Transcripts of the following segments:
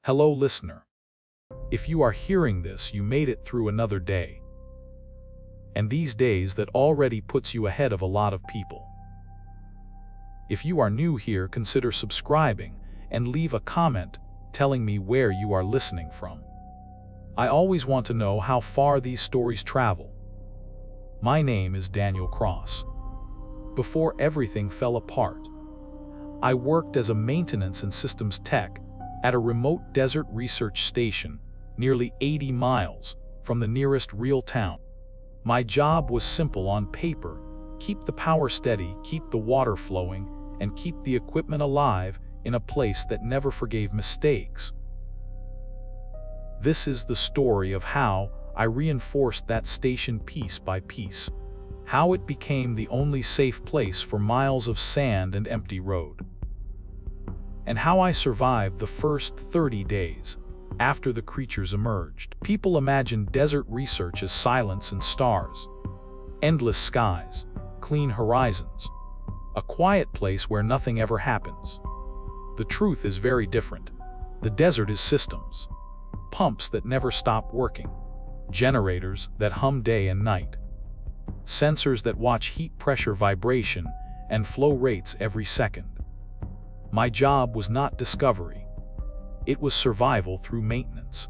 Hello, listener. If you are hearing this, you made it through another day. And these days that already puts you ahead of a lot of people. If you are new here, consider subscribing and leave a comment telling me where you are listening from. I always want to know how far these stories travel. My name is Daniel Cross. Before everything fell apart, I worked as a maintenance and systems tech at a remote desert research station nearly 80 miles from the nearest real town. My job was simple on paper: keep the power steady, keep the water flowing, and keep the equipment alive in a place that never forgave mistakes. This is the story of how I reinforced that station piece by piece, how it became the only safe place for miles of sand and empty road, and how I survived the first 30 days after the creatures emerged. People imagine desert research as silence and stars, endless skies, clean horizons, a quiet place where nothing ever happens. The truth is very different. The desert is systems, pumps that never stop working, generators that hum day and night, sensors that watch heat, pressure, vibration, and flow rates every second. My job was not discovery. It was survival through maintenance.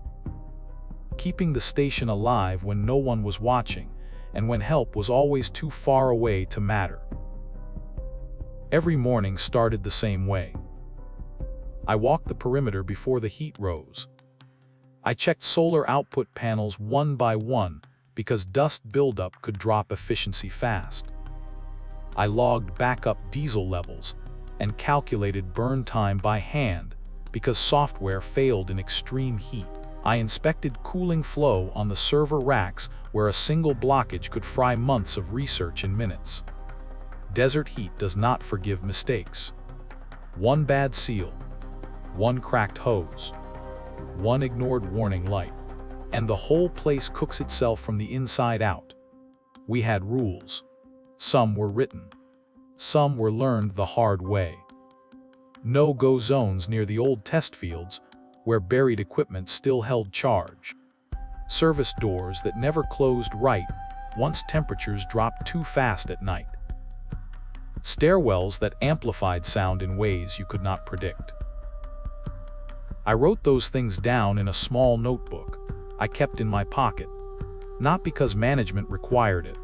Keeping the station alive when no one was watching and when help was always too far away to matter. Every morning started the same way. I walked the perimeter before the heat rose. I checked solar output panels one by one because dust buildup could drop efficiency fast. I logged backup diesel levels and calculated burn time by hand because software failed in extreme heat. I inspected cooling flow on the server racks where a single blockage could fry months of research in minutes. Desert heat does not forgive mistakes. One bad seal, one cracked hose, one ignored warning light, and the whole place cooks itself from the inside out. We had rules. Some were written. Some were learned the hard way. No-go zones near the old test fields where buried equipment still held charge. Service doors that never closed right once temperatures dropped too fast at night. Stairwells that amplified sound in ways you could not predict. I wrote those things down in a small notebook I kept in my pocket, not because management required it,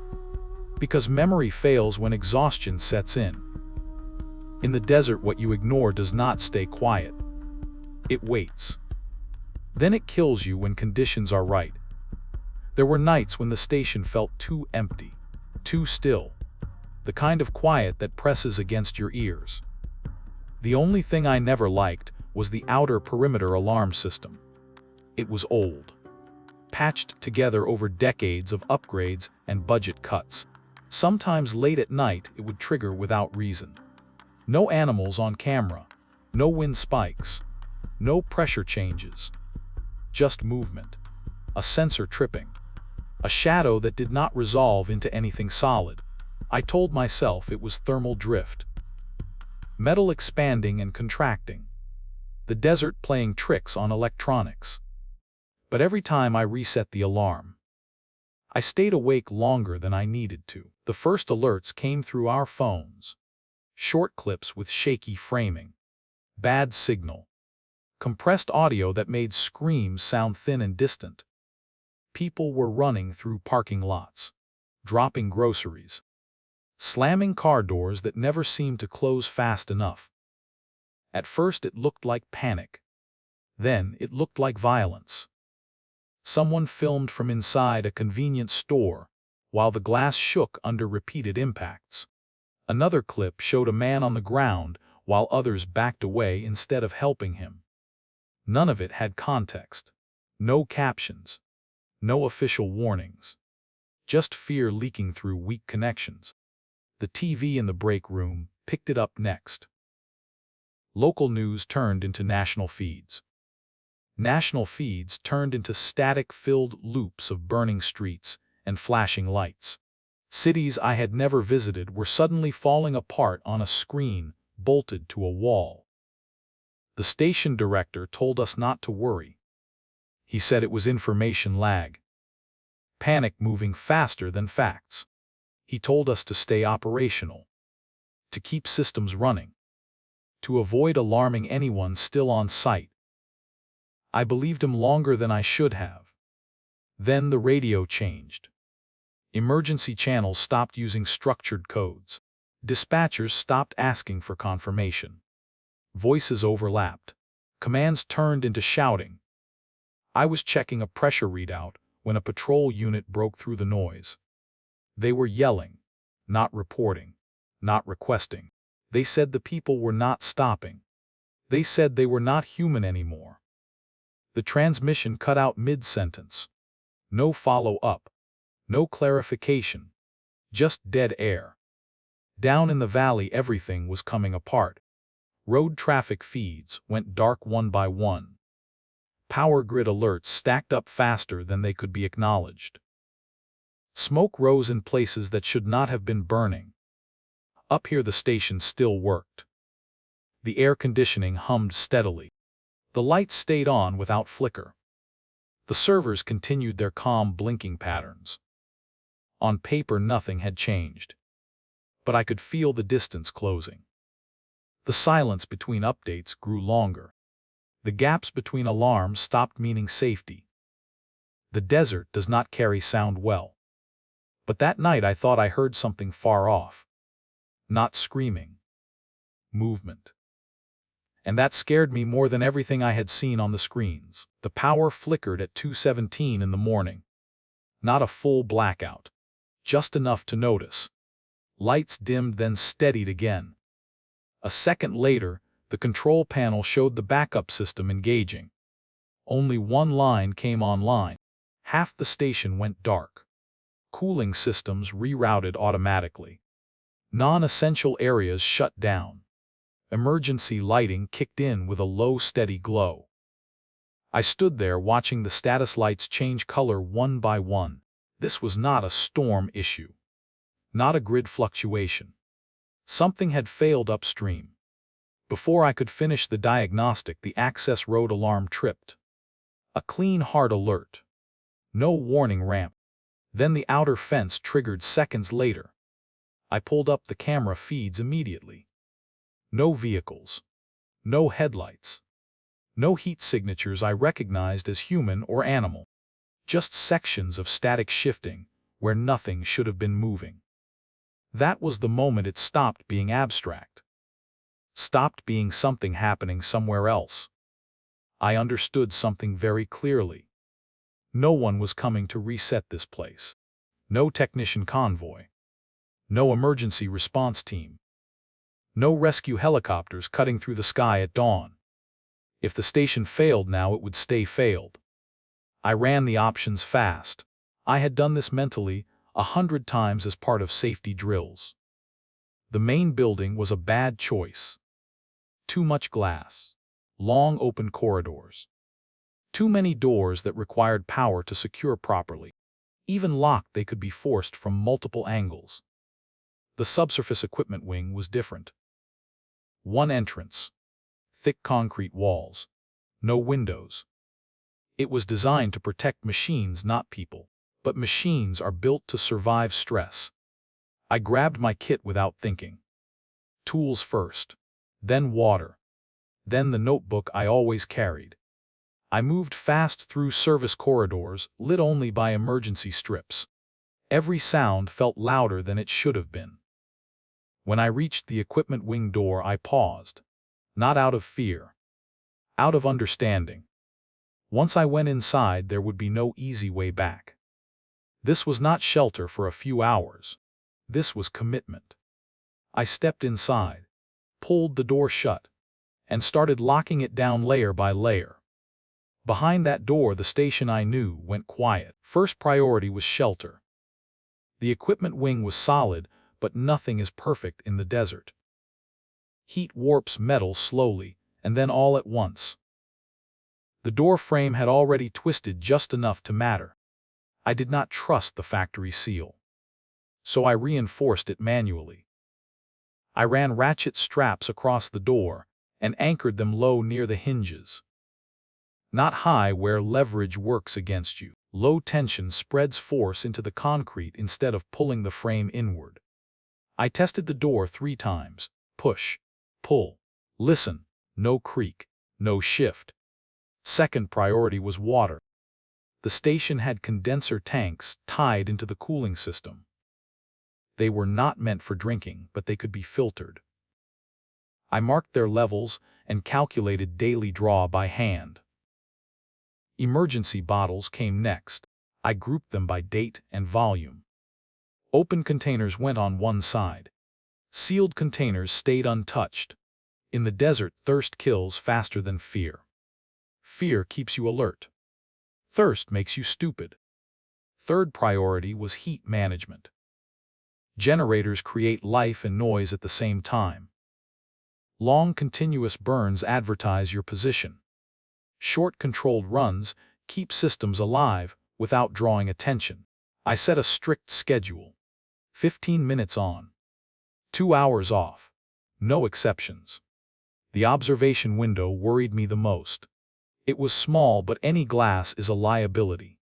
because memory fails when exhaustion sets in. In the desert, what you ignore does not stay quiet. It waits. Then it kills you when conditions are right. There were nights when the station felt too empty, too still, the kind of quiet that presses against your ears. The only thing I never liked was the outer perimeter alarm system. It was old, patched together over decades of upgrades and budget cuts. Sometimes late at night it would trigger without reason. No animals on camera, no wind spikes, no pressure changes. Just movement, a sensor tripping, a shadow that did not resolve into anything solid. I told myself it was thermal drift. Metal expanding and contracting. The desert playing tricks on electronics. But every time I reset the alarm, I stayed awake longer than I needed to. The first alerts came through our phones. Short clips with shaky framing, bad signal, compressed audio that made screams sound thin and distant. People were running through parking lots, dropping groceries, slamming car doors that never seemed to close fast enough. At first it looked like panic. Then it looked like violence. Someone filmed from inside a convenience store while the glass shook under repeated impacts. Another clip showed a man on the ground while others backed away instead of helping him. None of it had context. No captions. No official warnings. Just fear leaking through weak connections. The TV in the break room picked it up next. Local news turned into national feeds. National feeds turned into static-filled loops of burning streets and flashing lights. Cities I had never visited were suddenly falling apart on a screen bolted to a wall. The The station director told us not to worry. He said it was information lag. Panic moving faster than facts. He told us to stay operational, to keep systems running, to avoid alarming anyone still on site. I believed him longer than I should have. Then the radio changed. Emergency channels stopped using structured codes. Dispatchers stopped asking for confirmation. Voices overlapped. Commands turned into shouting. I was checking a pressure readout when a patrol unit broke through the noise. They were yelling, not reporting, not requesting. They said the people were not stopping. They said they were not human anymore. The transmission cut out mid-sentence. No follow-up. No clarification. Just dead air. Down in the valley everything was coming apart. Road traffic feeds went dark one by one. Power grid alerts stacked up faster than they could be acknowledged. Smoke rose in places that should not have been burning. Up here the station still worked. The air conditioning hummed steadily. The lights stayed on without flicker. The servers continued their calm blinking patterns. On paper nothing had changed. But I could feel the distance closing. The silence between updates grew longer. The gaps between alarms stopped meaning safety. The desert does not carry sound well. But that night I thought I heard something far off. Not screaming. Movement. And that scared me more than everything I had seen on the screens. The power flickered at 2:17 in the morning. Not a full blackout. Just enough to notice. Lights dimmed then steadied again. A second later, the control panel showed the backup system engaging. Only one line came online. Half the station went dark. Cooling systems rerouted automatically. Non-essential areas shut down. Emergency lighting kicked in with a low, steady glow. I stood there watching the status lights change color one by one. This was not a storm issue. Not a grid fluctuation. Something had failed upstream. Before I could finish the diagnostic, the access road alarm tripped. A clean hard alert. No warning ramp. Then the outer fence triggered seconds later. I pulled up the camera feeds immediately. No vehicles. No headlights. No heat signatures I recognized as human or animal. Just sections of static shifting where nothing should have been moving. That was the moment it stopped being abstract. Stopped being something happening somewhere else. I understood something very clearly. No one was coming to reset this place. No technician convoy. No emergency response team. No rescue helicopters cutting through the sky at dawn. If the station failed now, it would stay failed. I ran the options fast. I had done this mentally 100 times as part of safety drills. The main building was a bad choice. Too much glass. Long open corridors. Too many doors that required power to secure properly. Even locked, they could be forced from multiple angles. The subsurface equipment wing was different. One entrance. Thick concrete walls. No windows. It was designed to protect machines, not people. But machines are built to survive stress. I grabbed my kit without thinking. Tools first. Then water. Then the notebook I always carried. I moved fast through service corridors, lit only by emergency strips. Every sound felt louder than it should have been. When I reached the equipment wing door, I paused. Not out of fear. Out of understanding. Once I went inside, there would be no easy way back. This was not shelter for a few hours. This was commitment. I stepped inside, pulled the door shut, and started locking it down layer by layer. Behind that door, the station I knew went quiet. First priority was shelter. The equipment wing was solid, but nothing is perfect in the desert. Heat warps metal slowly, and then all at once. The door frame had already twisted just enough to matter. I did not trust the factory seal. So I reinforced it manually. I ran ratchet straps across the door, and anchored them low near the hinges. Not high where leverage works against you. Low tension spreads force into the concrete instead of pulling the frame inward. I tested the door 3 times. Push, pull, listen, no creak, no shift. Second priority was water. The station had condenser tanks tied into the cooling system. They were not meant for drinking, but they could be filtered. I marked their levels and calculated daily draw by hand. Emergency bottles came next. I grouped them by date and volume. Open containers went on one side. Sealed containers stayed untouched. In the desert, thirst kills faster than fear. Fear keeps you alert. Thirst makes you stupid. Third priority was heat management. Generators create life and noise at the same time. Long continuous burns advertise your position. Short controlled runs keep systems alive without drawing attention. I set a strict schedule. 15 minutes on. 2 hours off. No exceptions. The observation window worried me the most. It was small, but any glass is a liability.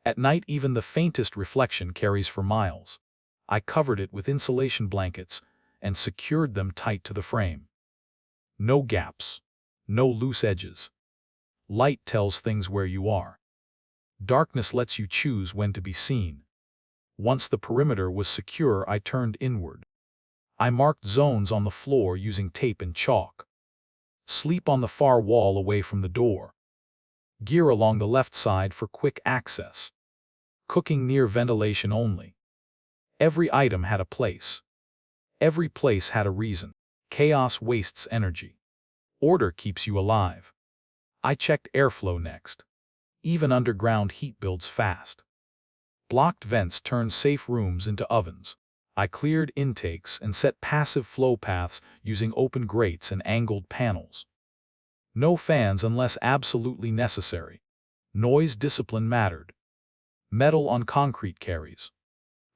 At night, even the faintest reflection carries for miles. I covered it with insulation blankets and secured them tight to the frame. No gaps. No loose edges. Light tells things where you are. Darkness lets you choose when to be seen. Once the perimeter was secure, I turned inward. I marked zones on the floor using tape and chalk. Sleep on the far wall away from the door. Gear along the left side for quick access. Cooking near ventilation only. Every item had a place. Every place had a reason. Chaos wastes energy. Order keeps you alive. I checked airflow next. Even underground heat builds fast. Blocked vents turned safe rooms into ovens. I cleared intakes and set passive flow paths using open grates and angled panels. No fans unless absolutely necessary. Noise discipline mattered. Metal on concrete carries.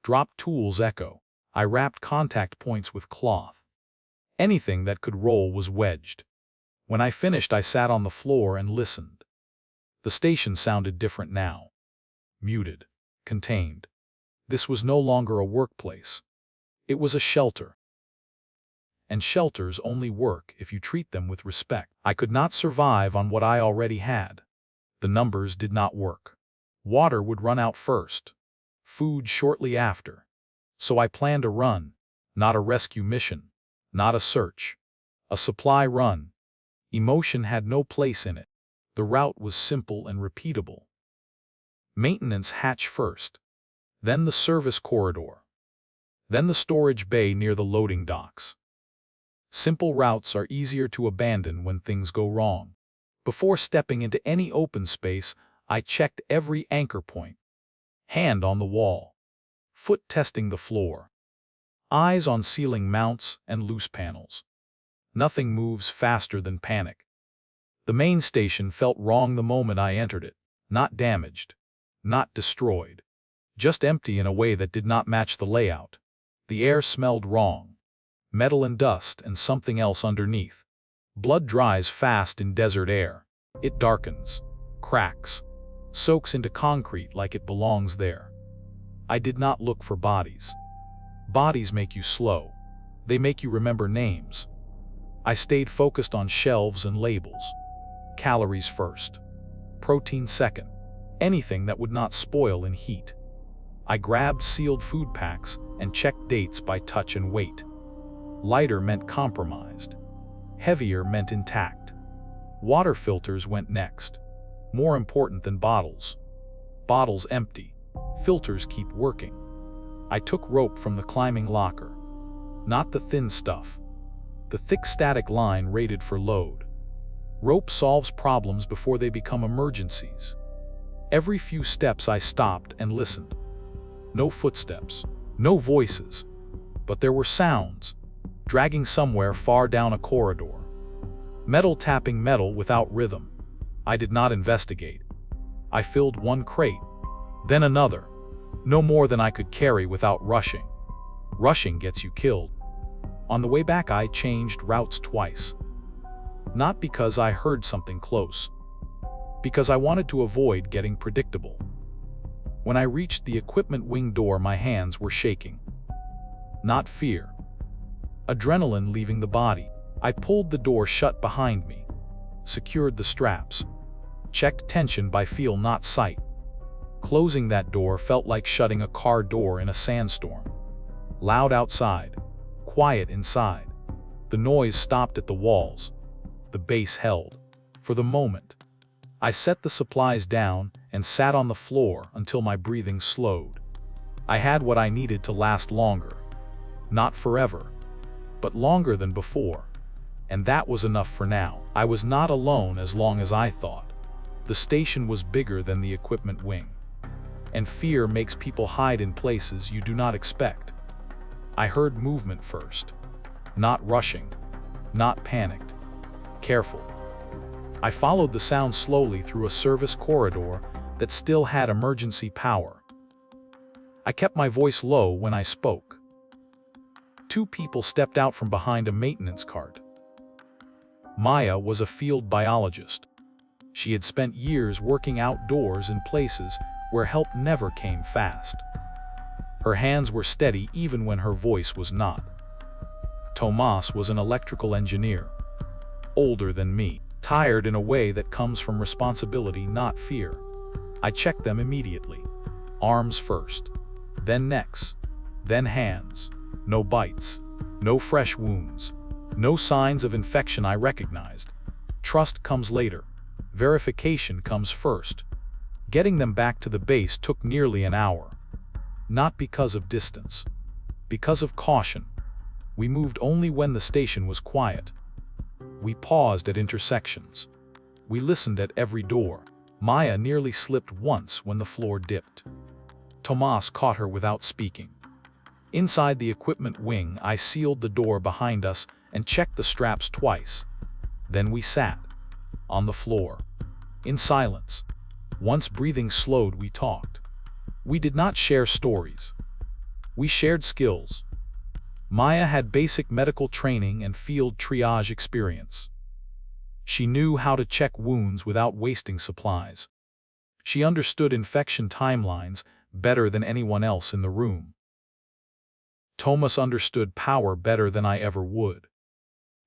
Drop tools echo. I wrapped contact points with cloth. Anything that could roll was wedged. When I finished, I sat on the floor and listened. The station sounded different now. Muted. Contained. This was no longer a workplace. It was a shelter. And shelters only work if you treat them with respect. I could not survive on what I already had. The numbers did not work. Water would run out first. Food shortly after. So I planned a run. Not a rescue mission. Not a search. A supply run. Emotion had no place in it. The route was simple and repeatable. Maintenance hatch first. Then the service corridor. Then the storage bay near the loading docks. Simple routes are easier to abandon when things go wrong. Before stepping into any open space, I checked every anchor point. Hand on the wall. Foot testing the floor. Eyes on ceiling mounts and loose panels. Nothing moves faster than panic. The main station felt wrong the moment I entered it. Not damaged. Not destroyed. Just empty in a way that did not match the layout. The air smelled wrong. Metal and dust and something else underneath. Blood dries fast in desert air. It darkens. Cracks. Soaks into concrete like it belongs there. I did not look for bodies. Bodies make you slow. They make you remember names. I stayed focused on shelves and labels. Calories first. Protein second. Anything that would not spoil in heat. I grabbed sealed food packs and checked dates by touch and weight. Lighter meant compromised. Heavier meant intact. Water filters went next. More important than bottles. Bottles empty. Filters keep working. I took rope from the climbing locker. Not the thin stuff. The thick static line rated for load. Rope solves problems before they become emergencies. Every few steps I stopped and listened. No footsteps. No voices. But there were sounds. Dragging somewhere far down a corridor. Metal tapping metal without rhythm. I did not investigate. I filled one crate. Then another. No more than I could carry without rushing. Rushing gets you killed. On the way back I changed routes twice. Not because I heard something close. Because I wanted to avoid getting predictable. When I reached the equipment wing door, my hands were shaking. Not fear. Adrenaline leaving the body. I pulled the door shut behind me, secured the straps, checked tension by feel not sight. Closing that door felt like shutting a car door in a sandstorm. Loud outside, quiet inside. The noise stopped at the walls. The base held. For the moment, I set the supplies down and sat on the floor until my breathing slowed. I had what I needed to last longer. Not forever, but longer than before. And that was enough for now. I was not alone as long as I thought. The station was bigger than the equipment wing. And fear makes people hide in places you do not expect. I heard movement first. Not rushing. Not panicked. Careful. I followed the sound slowly through a service corridor that still had emergency power. I kept my voice low when I spoke. 2 people stepped out from behind a maintenance cart. Maya was a field biologist. She had spent years working outdoors in places where help never came fast. Her hands were steady even when her voice was not. Tomas was an electrical engineer, older than me, tired in a way that comes from responsibility, not fear. I checked them immediately. Arms first, then necks, then hands. No bites, no fresh wounds, no signs of infection I recognized. Trust comes later. Verification comes first. Getting them back to the base took nearly an hour. Not because of distance, because of caution. We moved only when the station was quiet. We paused at intersections. We listened at every door. Maya nearly slipped once when the floor dipped. Tomas caught her without speaking. Inside the equipment wing, I sealed the door behind us and checked the straps twice. Then we sat, on the floor, in silence. Once breathing slowed, we talked. We did not share stories. We shared skills. Maya had basic medical training and field triage experience. She knew how to check wounds without wasting supplies. She understood infection timelines better than anyone else in the room. Tomas understood power better than I ever would.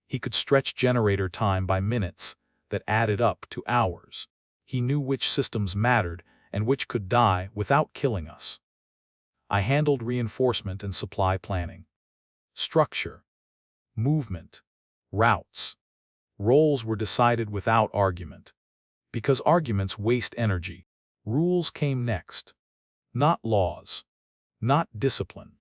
He could stretch generator time by minutes that added up to hours. He knew which systems mattered and which could die without killing us. I handled reinforcement and supply planning. Structure, movement, routes. Roles were decided without argument. Because arguments waste energy, rules came next. Not laws. Not discipline.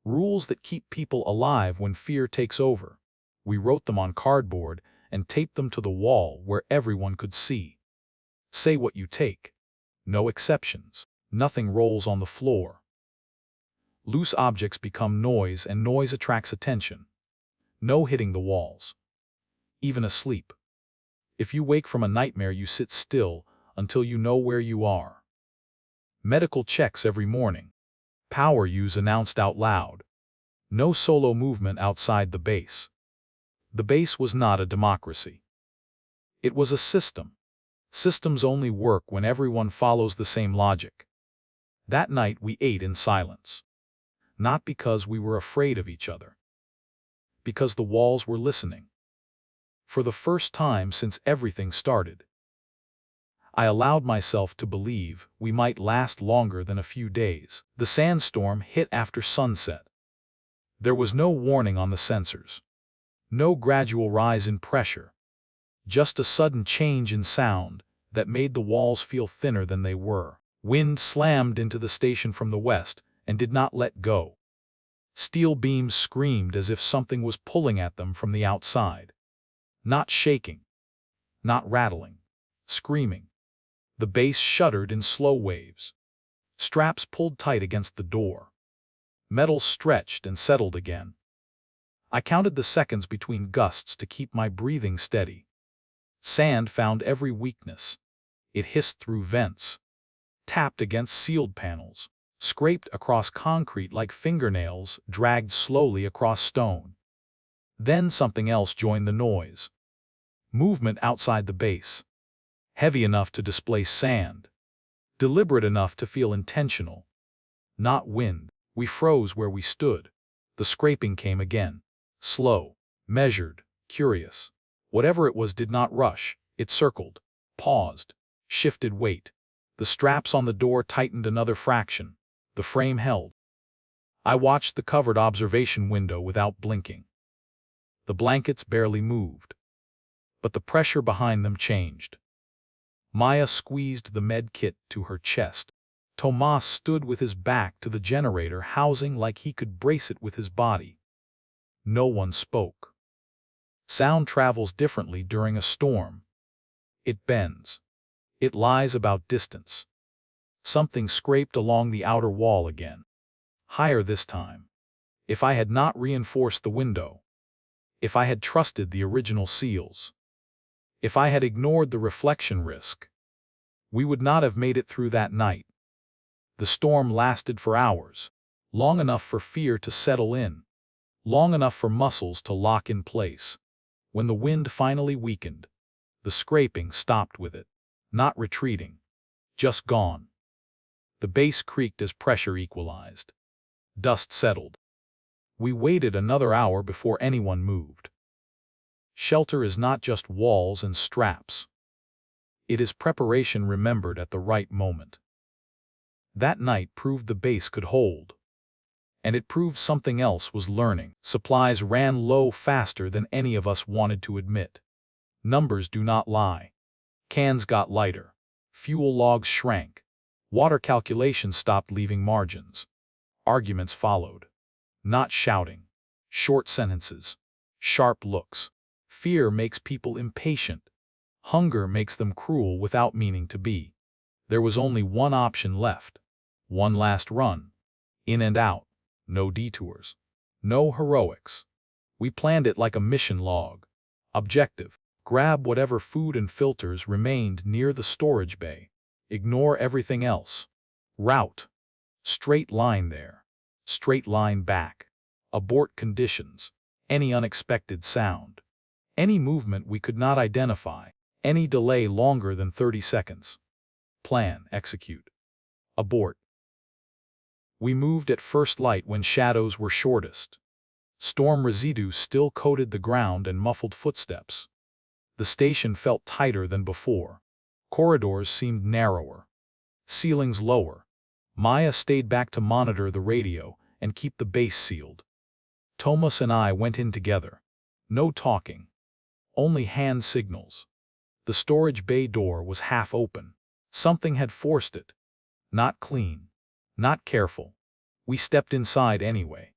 Rules that keep people alive when fear takes over. We wrote them on cardboard and taped them to the wall where everyone could see. Say what you take. No exceptions. Nothing rolls on the floor. Loose objects become noise, and noise attracts attention. No hitting the walls. Even asleep. If you wake from a nightmare, you sit still until you know where you are. Medical checks every morning. Power use announced out loud. No solo movement outside the base. The base was not a democracy. It was a system. Systems only work when everyone follows the same logic. That night we ate in silence. Not because we were afraid of each other. Because the walls were listening. For the first time since everything started, I allowed myself to believe we might last longer than a few days. The sandstorm hit after sunset. There was no warning on the sensors. No gradual rise in pressure. Just a sudden change in sound that made the walls feel thinner than they were. Wind slammed into the station from the west and did not let go. Steel beams screamed as if something was pulling at them from the outside. Not shaking. Not rattling. Screaming. The base shuddered in slow waves. Straps pulled tight against the door. Metal stretched and settled again. I counted the seconds between gusts to keep my breathing steady. Sand found every weakness. It hissed through vents, tapped against sealed panels, scraped across concrete like fingernails dragged slowly across stone. Then something else joined the noise. Movement outside the base. Heavy enough to displace sand. Deliberate enough to feel intentional. Not wind. We froze where we stood. The scraping came again. Slow, measured, curious. Whatever it was did not rush. It circled, paused, shifted weight. The straps on the door tightened another fraction. The frame held. I watched the covered observation window without blinking. The blankets barely moved. But the pressure behind them changed. Maya squeezed the med kit to her chest. Tomas stood with his back to the generator housing like he could brace it with his body. No one spoke. Sound travels differently during a storm. It bends. It lies about distance. Something scraped along the outer wall again. Higher this time. If I had not reinforced the window. If I had trusted the original seals. If I had ignored the reflection risk. We would not have made it through that night. The storm lasted for hours. Long enough for fear to settle in. Long enough for muscles to lock in place. When the wind finally weakened, the scraping stopped with it. Not retreating. Just gone. The base creaked as pressure equalized. Dust settled. We waited another hour before anyone moved. Shelter is not just walls and straps. It is preparation remembered at the right moment. That night proved the base could hold. And it proved something else was learning. Supplies ran low faster than any of us wanted to admit. Numbers do not lie. Cans got lighter. Fuel logs shrank. Water calculations stopped leaving margins. Arguments followed. Not shouting. Short sentences. Sharp looks. Fear makes people impatient. Hunger makes them cruel without meaning to be. There was only one option left. One last run. In and out. No detours. No heroics. We planned it like a mission log. Objective. Grab whatever food and filters remained near the storage bay. Ignore everything else. Route. Straight line there. Straight line back. Abort conditions. Any unexpected sound. Any movement we could not identify. Any delay longer than 30 seconds. Plan, execute. Abort. We moved at first light when shadows were shortest. Storm residue still coated the ground and muffled footsteps. The station felt tighter than before. Corridors seemed narrower. Ceilings lower. Maya stayed back to monitor the radio and keep the base sealed. Tomas and I went in together. No talking. Only hand signals. The storage bay door was half open. Something had forced it. Not clean. Not careful. We stepped inside anyway.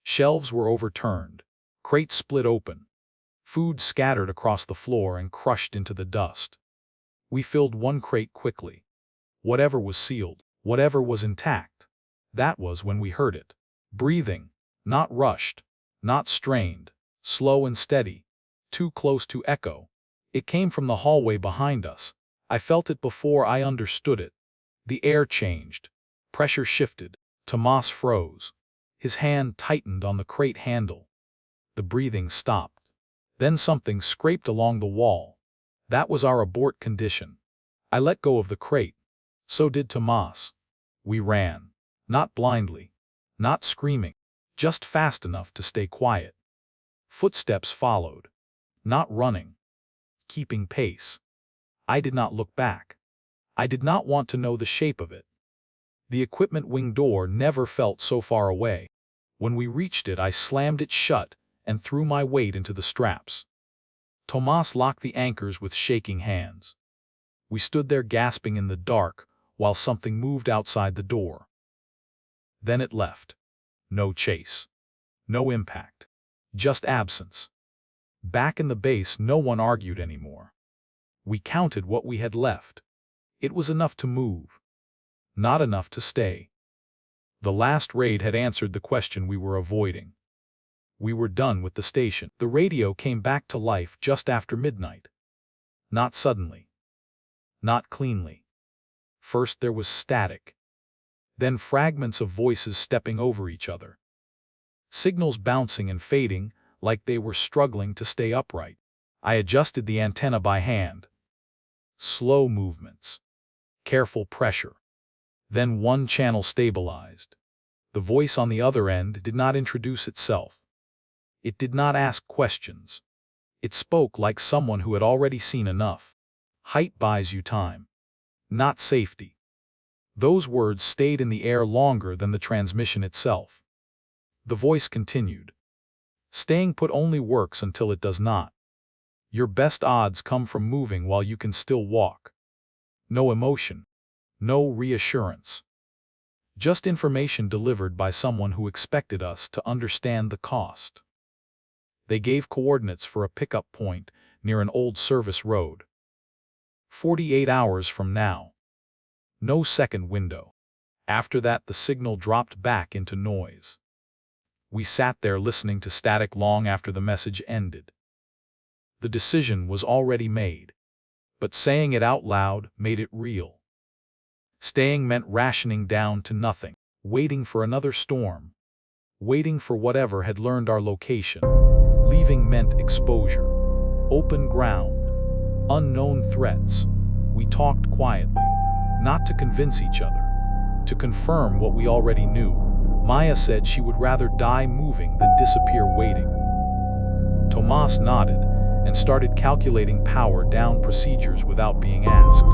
Shelves were overturned. Crates split open. Food scattered across the floor and crushed into the dust. We filled one crate quickly. Whatever was sealed, whatever was intact. That was when we heard it. Breathing. Not rushed. Not strained. Slow and steady. Too close to echo. It came from the hallway behind us. I felt it before I understood it. The air changed. Pressure shifted. Tomas froze. His hand tightened on the crate handle. The breathing stopped. Then something scraped along the wall. That was our abort condition. I let go of the crate. So did Tomas. We ran. Not blindly. Not screaming. Just fast enough to stay quiet. Footsteps followed. Not running. Keeping pace. I did not look back. I did not want to know the shape of it. The equipment wing door never felt so far away. When we reached it, I slammed it shut and threw my weight into the straps. Tomas locked the anchors with shaking hands. We stood there gasping in the dark while something moved outside the door. Then it left. No chase. No impact. Just absence. Back in the base, no one argued anymore. We counted what we had left. It was enough to move. Not enough to stay. The last raid had answered the question we were avoiding. We were done with the station. The radio came back to life just after midnight. Not suddenly. Not cleanly. First there was static. Then fragments of voices stepping over each other. Signals bouncing and fading like they were struggling to stay upright. I adjusted the antenna by hand. Slow movements. Careful pressure. Then one channel stabilized. The voice on the other end did not introduce itself. It did not ask questions. It spoke like someone who had already seen enough. Height buys you time, not safety. Those words stayed in the air longer than the transmission itself. The voice continued. Staying put only works until it does not. Your best odds come from moving while you can still walk. No emotion. No reassurance. Just information delivered by someone who expected us to understand the cost. They gave coordinates for a pickup point near an old service road. 48 hours from now. No second window. After that, the signal dropped back into noise. We sat there listening to static long after the message ended. The decision was already made, but saying it out loud made it real. Staying meant rationing down to nothing, waiting for another storm, waiting for whatever had learned our location. Leaving meant exposure, open ground, unknown threats. We talked quietly, not to convince each other, to confirm what we already knew. Maya said she would rather die moving than disappear waiting. Tomas nodded and started calculating power down procedures without being asked.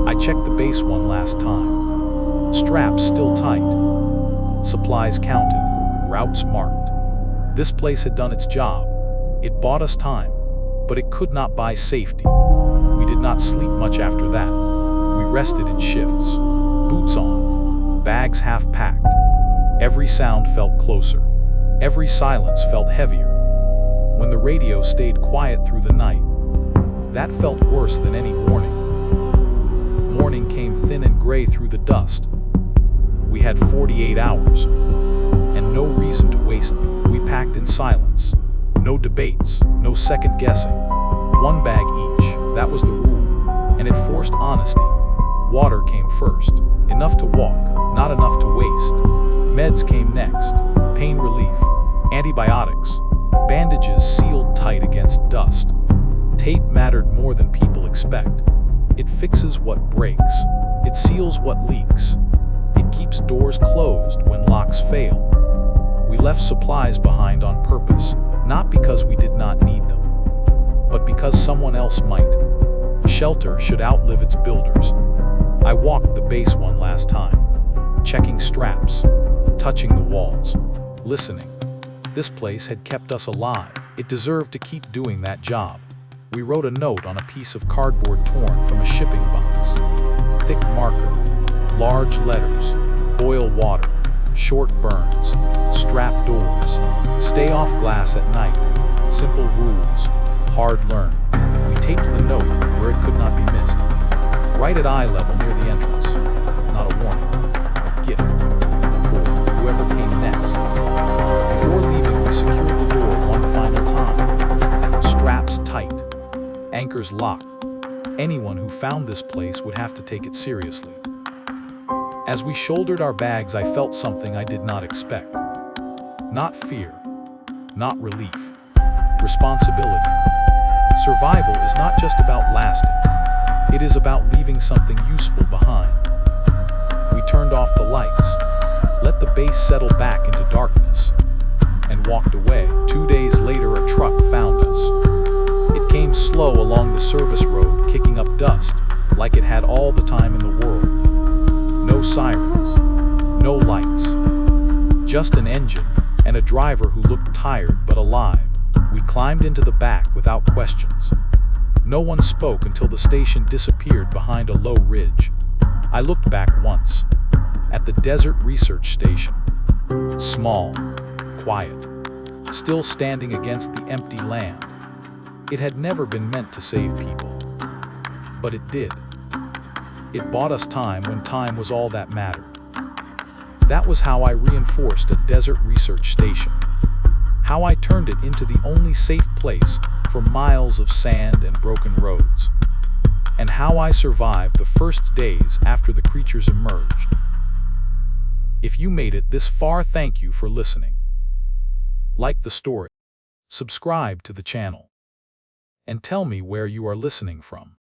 I checked the base one last time. Straps still tight. Supplies counted. Routes marked. This place had done its job. It bought us time, but it could not buy safety. We did not sleep much after that. We rested in shifts. Boots on. Bags half packed. Every sound felt closer. Every silence felt heavier. When the radio stayed quiet through the night, that felt worse than any warning. Morning came thin and gray through the dust. We had 48 hours, and no reason to waste them. We packed in silence. No debates, no second guessing. One bag each, that was the rule, and it forced honesty. Water came first, enough to walk, not enough to waste. Meds came next, pain relief, antibiotics, bandages sealed tight against dust. Tape mattered more than people expect. It fixes what breaks. It seals what leaks. It keeps doors closed when locks fail. We left supplies behind on purpose, not because we did not need them, but because someone else might. Shelter should outlive its builders. I walked the base one last time, checking straps, touching the walls, listening. This place had kept us alive. It deserved to keep doing that job. We wrote a note on a piece of cardboard torn from a shipping box. Thick marker, large letters, boil water, short burns, strap doors, stay off glass at night, simple rules, hard learned. We taped the note where it could not be missed. Right at eye level near the entrance. Not a warning, a gift for whoever came next. Before leaving, we secured the door one final time. Straps tight, anchors locked. Anyone who found this place would have to take it seriously. As we shouldered our bags, I felt something I did not expect. Not fear, not relief, responsibility. Survival is not just about lasting. It is about leaving something useful behind. We turned off the lights, let the base settle back into darkness, and walked away. 2 days later, a truck found us. It came slow along the service road, kicking up dust, like it had all the time in the world. No sirens, no lights, just an engine and a driver who looked tired but alive. We climbed into the back without questions. No one spoke until the station disappeared behind a low ridge. I looked back once, at the desert research station. Small, quiet, still standing against the empty land. It had never been meant to save people, but it did. It bought us time when time was all that mattered. That was how I reinforced a desert research station. How I turned it into the only safe place for miles of sand and broken roads. And how I survived the first days after the creatures emerged. If you made it this far, thank you for listening. Like the story. Subscribe to the channel. and tell me where you are listening from.